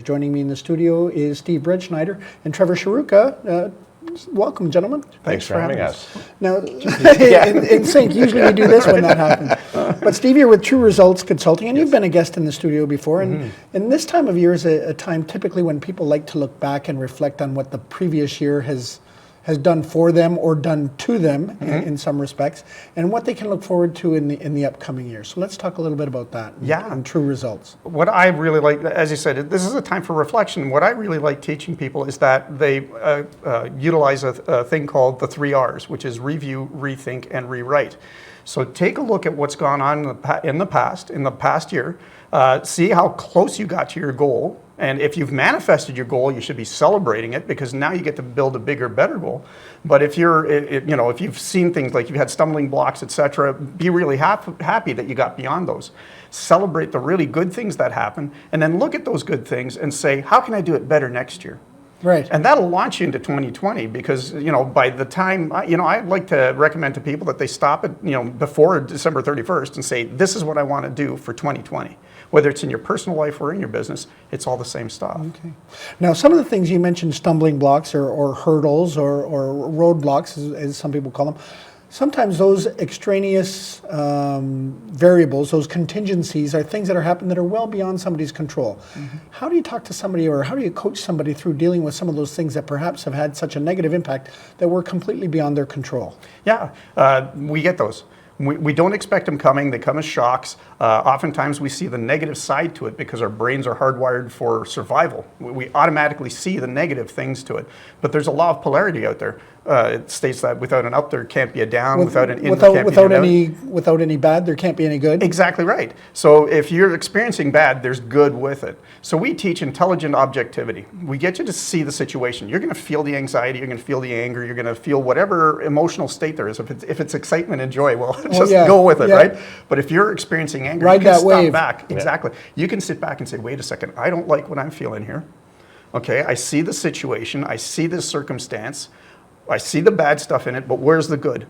Joining me in the studio is Steve Brettschneider and Trevor Sharuka. Welcome, gentlemen. Thanks for having us. Now, in sync, usually we do this when that happens. But Steve, you're with True Results Consulting, and you've been a guest in the studio before. And this time of year is a time typically when people like to look back and reflect on what the previous year has done for them or done to them in some respects, and what they can look forward to in the upcoming year. So let's talk a little bit about that and True Results. What I really like, as you said, this is a time for reflection. What I really like teaching people is that they utilize a thing called the 3 R's, which is review, rethink, and rewrite. So take a look at what's gone on in the past year, see how close you got to your goal. And if you've manifested your goal, you should be celebrating it, because now you get to build a bigger, better goal. But if if you've seen things like you've had stumbling blocks, etc., be really happy that you got beyond those. Celebrate the really good things that happen, and then look at those good things and say, how can I do it better next year? Right. And that'll launch you into 2020, because, by the time, I'd like to recommend to people that they stop at, before December 31st and say, this is what I want to do for 2020. Whether it's in your personal life or in your business, it's all the same stuff. Okay. Now, some of the things you mentioned, stumbling blocks or hurdles or roadblocks, as some people call them, sometimes those extraneous variables, those contingencies, are things that are happening that are well beyond somebody's control. How do you talk to somebody, or how do you coach somebody through dealing with some of those things that perhaps have had such a negative impact that were completely beyond their control? Yeah, we get those. We don't expect them coming. They come as shocks. Oftentimes we see the negative side to it because our brains are hardwired for survival. We automatically see the negative things to it. But there's a law of polarity out there. It states that without an up, there can't be a down. Without an in, there can't be an out. Without any bad, there can't be any good. Exactly right. So if you're experiencing bad, there's good with it. So we teach intelligent objectivity. We get you to see the situation. You're going to feel the anxiety. You're going to feel the anger. You're going to feel whatever emotional state there is. If it's excitement and joy, well, just go with it, right? But if you're experiencing anger, you can stop back. Exactly. You can sit back and say, wait a second, I don't like what I'm feeling here. Okay, I see the situation. I see this circumstance. I see the bad stuff in it, but where's the good?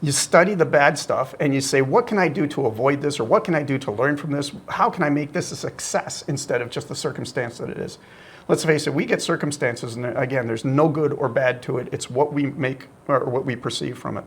You study the bad stuff and you say, what can I do to avoid this, or what can I do to learn from this? How can I make this a success instead of just the circumstance that it is? Let's face it, we get circumstances, and again, there's no good or bad to it. It's what we make or what we perceive from it.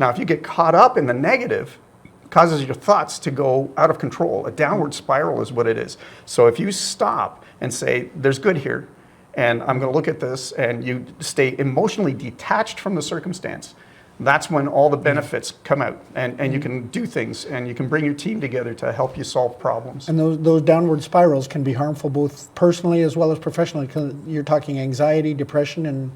Now, if you get caught up in the negative, it causes your thoughts to go out of control. A downward spiral is what it is. So if you stop and say, there's good here, and I'm going to look at this, and you stay emotionally detached from the circumstance, that's when all the benefits come out, and you can do things, and you can bring your team together to help you solve problems. And those downward spirals can be harmful both personally as well as professionally, because you're talking anxiety, depression, and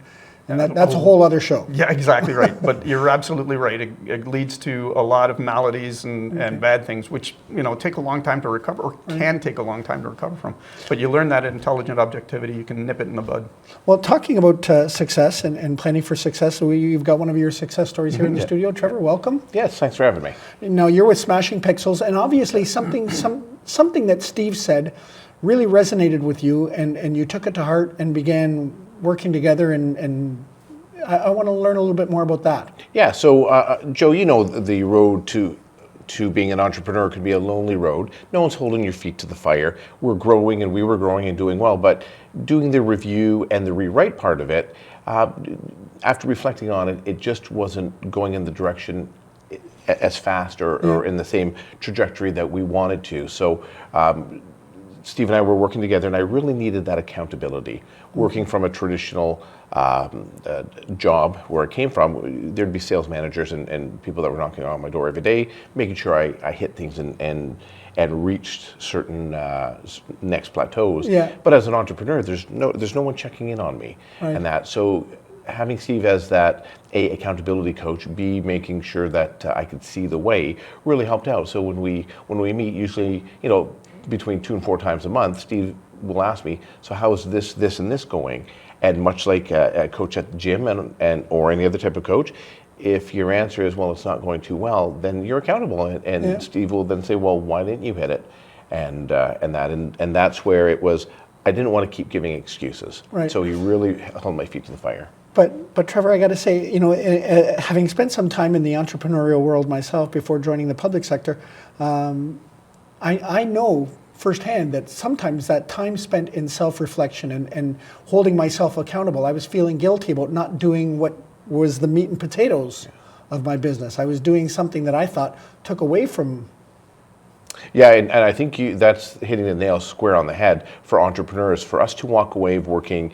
that's a whole other show. Yeah, exactly right. But you're absolutely right. It leads to a lot of maladies and bad things, which take a long time to recover, or can take a long time to recover from. But you learn that intelligent objectivity, you can nip it in the bud. Well, talking about success and planning for success, so you've got one of your success stories here in the studio. Trevor, welcome. Yes, thanks for having me. Now, you're with Smashing Pixels, and obviously something that Steve said really resonated with you, and you took it to heart and began working together, and I want to learn a little bit more about that. Yeah, so Joe, the road to being an entrepreneur could be a lonely road. No one's holding your feet to the fire. We're growing, and we were growing and doing well, but doing the review and the rewrite part of it, after reflecting on it, it just wasn't going in the direction as fast or in the same trajectory that we wanted to. So Steve and I were working together, and I really needed that accountability. Working from a traditional job where I came from, there'd be sales managers and people that were knocking on my door every day, making sure I hit things and reached certain next plateaus. Yeah. But as an entrepreneur, there's no one checking in on me, and that. So having Steve as that accountability coach, B, making sure that I could see the way, really helped out. So when we meet, usually between 2 and 4 times a month, Steve will ask me, so how is this and this going? And much like a coach at the gym and or any other type of coach, if your answer is, well, it's not going too well, then you're accountable. And Steve will then say, well, why didn't you hit it? And that's where it was, I didn't want to keep giving excuses. Right. So he really held my feet to the fire. But Trevor, I got to say, having spent some time in the entrepreneurial world myself before joining the public sector, I know firsthand that sometimes that time spent in self-reflection and holding myself accountable, I was feeling guilty about not doing what was the meat and potatoes of my business. I was doing something that I thought took away from. Yeah, and I think that's hitting the nail square on the head for entrepreneurs. For us to walk away of working,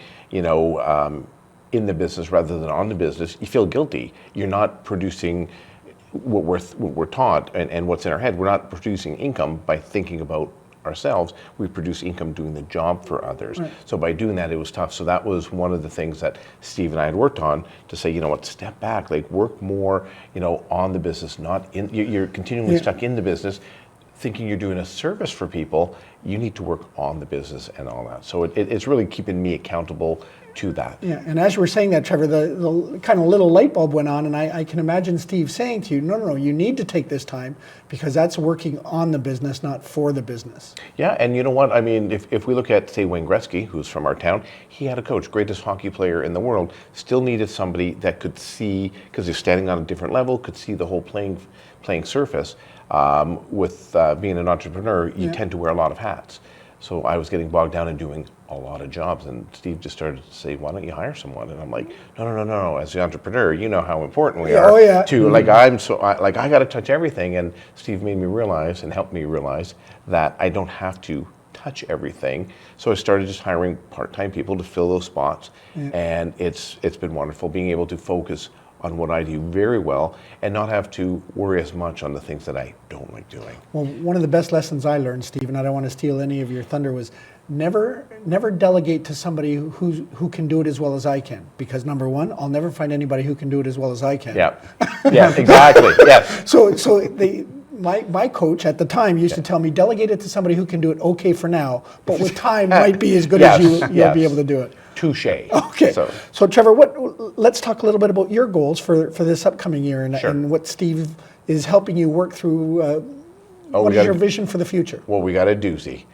in the business rather than on the business, you feel guilty. You're not producing what we're taught and what's in our head. We're not producing income by thinking about ourselves. We produce income doing the job for others. Right. So by doing that, it was tough. So that was one of the things that Steve and I had worked on to say, you know what, step back, like work more, on the business, not in. You're continually stuck in the business, thinking you're doing a service for people. You need to work on the business and all that. So it's really keeping me accountable to that. Yeah, and as you were saying that, Trevor, the kind of little light bulb went on, and I can imagine Steve saying to you, no, you need to take this time because that's working on the business, not for the business. Yeah, and you know what? I mean, if we look at, say, Wayne Gretzky, who's from our town, he had a coach, greatest hockey player in the world, still needed somebody that could see, because he's standing on a different level, could see the whole playing surface. With being an entrepreneur, you tend to wear a lot of hats. So I was getting bogged down in doing a lot of jobs, and Steve just started to say, "Why don't you hire someone?" And I'm like, "No. As the entrepreneur, you know how important we are to like I got to touch everything." And Steve made me realize and helped me realize that I don't have to touch everything. So I started just hiring part-time people to fill those spots, and it's been wonderful being able to focus on what I do very well and not have to worry as much on the things that I don't like doing. Well, one of the best lessons I learned, Steve, and I don't want to steal any of your thunder, was never delegate to somebody who can do it as well as I can. Because number one, I'll never find anybody who can do it as well as I can. Yeah, exactly. Yes. So my coach at the time used to tell me, delegate it to somebody who can do it okay for now, but with time might be as good as you'll be able to do it. Touche. Okay. So Trevor, let's talk a little bit about your goals for this upcoming year and what Steve is helping you work through. What is your vision for the future? Well, we got a doozy.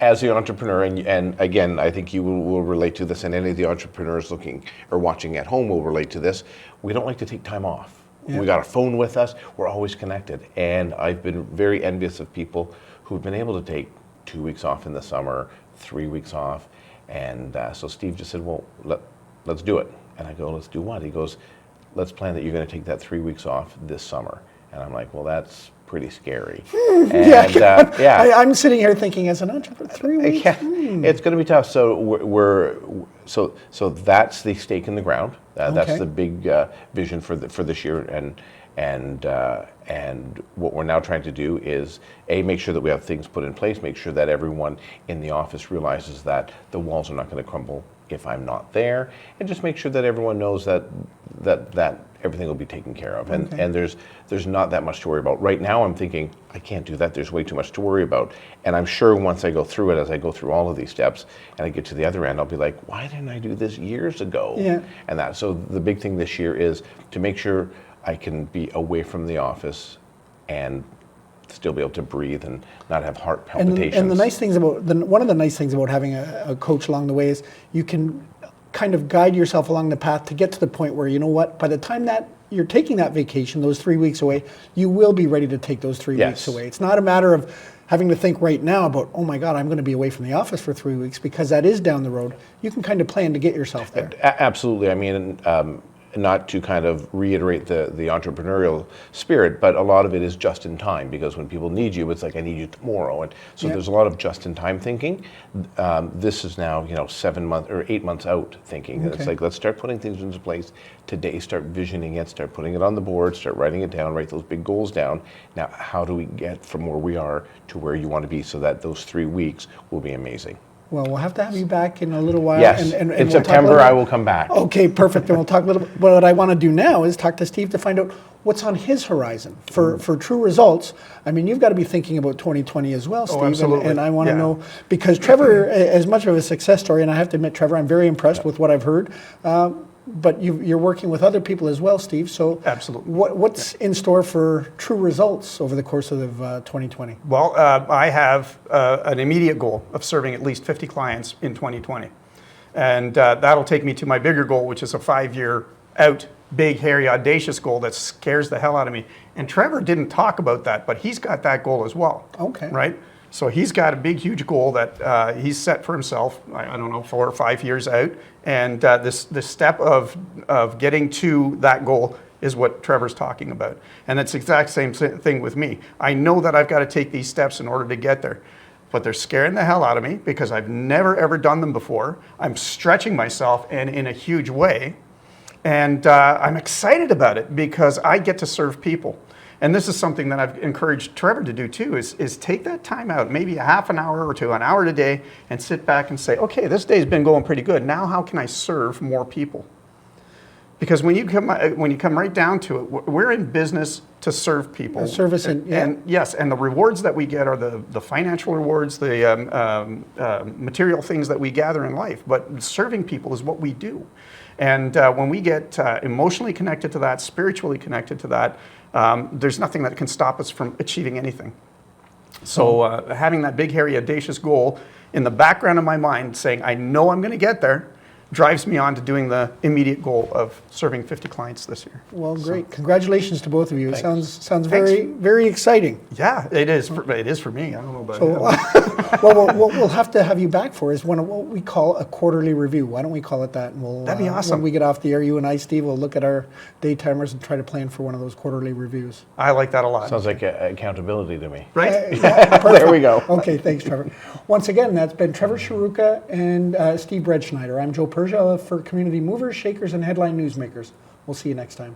As the entrepreneur, and again, I think you will relate to this, and any of the entrepreneurs looking or watching at home will relate to this. We don't like to take time off. Yeah. We got a phone with us. We're always connected. And I've been very envious of people who've been able to take 2 weeks off in the summer, 3 weeks off. And so Steve just said, well, let's do it. And I go, let's do what? He goes, let's plan that you're going to take that 3 weeks off this summer. And I'm like, well, that's pretty scary. I'm sitting here thinking, as an entrepreneur, 3 weeks? It's going to be tough. So so that's the stake in the ground. That's the big vision for this year. And what we're now trying to do is, make sure that we have things put in place, make sure that everyone in the office realizes that the walls are not going to crumble if I'm not there, and just make sure that everyone knows that everything will be taken care of. And there's not that much to worry about. Right now I'm thinking, I can't do that. There's way too much to worry about. And I'm sure once I go through it, as I go through all of these steps, and I get to the other end, I'll be like, why didn't I do this years ago? Yeah. And so the big thing this year is to make sure I can be away from the office and still be able to breathe and not have heart palpitations. And the nice things about one of the nice things about having a coach along the way is you can kind of guide yourself along the path to get to the point where, you know what, by the time that you're taking that vacation, those 3 weeks away, you will be ready to take those 3 weeks away. It's not a matter of having to think right now about, oh my God, I'm going to be away from the office for 3 weeks, because that is down the road. You can kind of plan to get yourself there. Absolutely. I mean, not to kind of reiterate the entrepreneurial spirit, but a lot of it is just in time, because when people need you, it's like, I need you tomorrow. And so there's a lot of just in time thinking. This is now, 7 months or 8 months out thinking. And it's like, let's start putting things into place today, start visioning it, start putting it on the board, start writing it down, write those big goals down. Now, how do we get from where we are to where you want to be, so that those 3 weeks will be amazing? Well, we'll have to have you back in a little while. Yes, and in September I will come back. Okay, perfect. And we'll talk a little bit. What I want to do now is talk to Steve to find out what's on his horizon for true results. I mean, you've got to be thinking about 2020 as well, Steve. Absolutely. And I want to know, because Trevor, as much of a success story, and I have to admit, Trevor, I'm very impressed with what I've heard. But you're working with other people as well, Steve. So absolutely, what's in store for true results over the course of 2020? Well, I have an immediate goal of serving at least 50 clients in 2020. And that'll take me to my bigger goal, which is a 5-year out, big, hairy, audacious goal that scares the hell out of me. And Trevor didn't talk about that, but he's got that goal as well. Okay. Right? So he's got a big, huge goal that he's set for himself, I don't know, 4 or 5 years out. And this step of getting to that goal is what Trevor's talking about. And it's the exact same thing with me. I know that I've got to take these steps in order to get there. But they're scaring the hell out of me because I've never, ever done them before. I'm stretching myself and in a huge way. And I'm excited about it because I get to serve people. And this is something that I've encouraged Trevor to do too, is take that time out, maybe a half an hour or to an hour a day, and sit back and say, okay, this day's been going pretty good. Now how can I serve more people? Because when you come right down to it, we're in business to serve people. Service and yes, and the rewards that we get are the financial rewards, the material things that we gather in life. But serving people is what we do. And when we get emotionally connected to that, spiritually connected to that, there's nothing that can stop us from achieving anything. So having that big, hairy, audacious goal in the background of my mind, saying, I know I'm going to get there, drives me on to doing the immediate goal of serving 50 clients this year. Well, great. Congratulations to both of you. It Thanks. sounds very, very exciting. Yeah, it is. It is for me. I don't know about So, well, what we'll have to have you back for is one of what we call a quarterly review. Why don't we call it that? And we'll, That'd be awesome. When we get off the air, you and I, Steve, will look at our day timers and try to plan for one of those quarterly reviews. I like that a lot. Sounds like accountability to me. Right? There we go. Okay, thanks, Trevor. Once again, that's been Trevor Sharuka and Steve Bredschneider. I'm Joe Persia for Community Movers, Shakers, and Headline Newsmakers. We'll see you next time.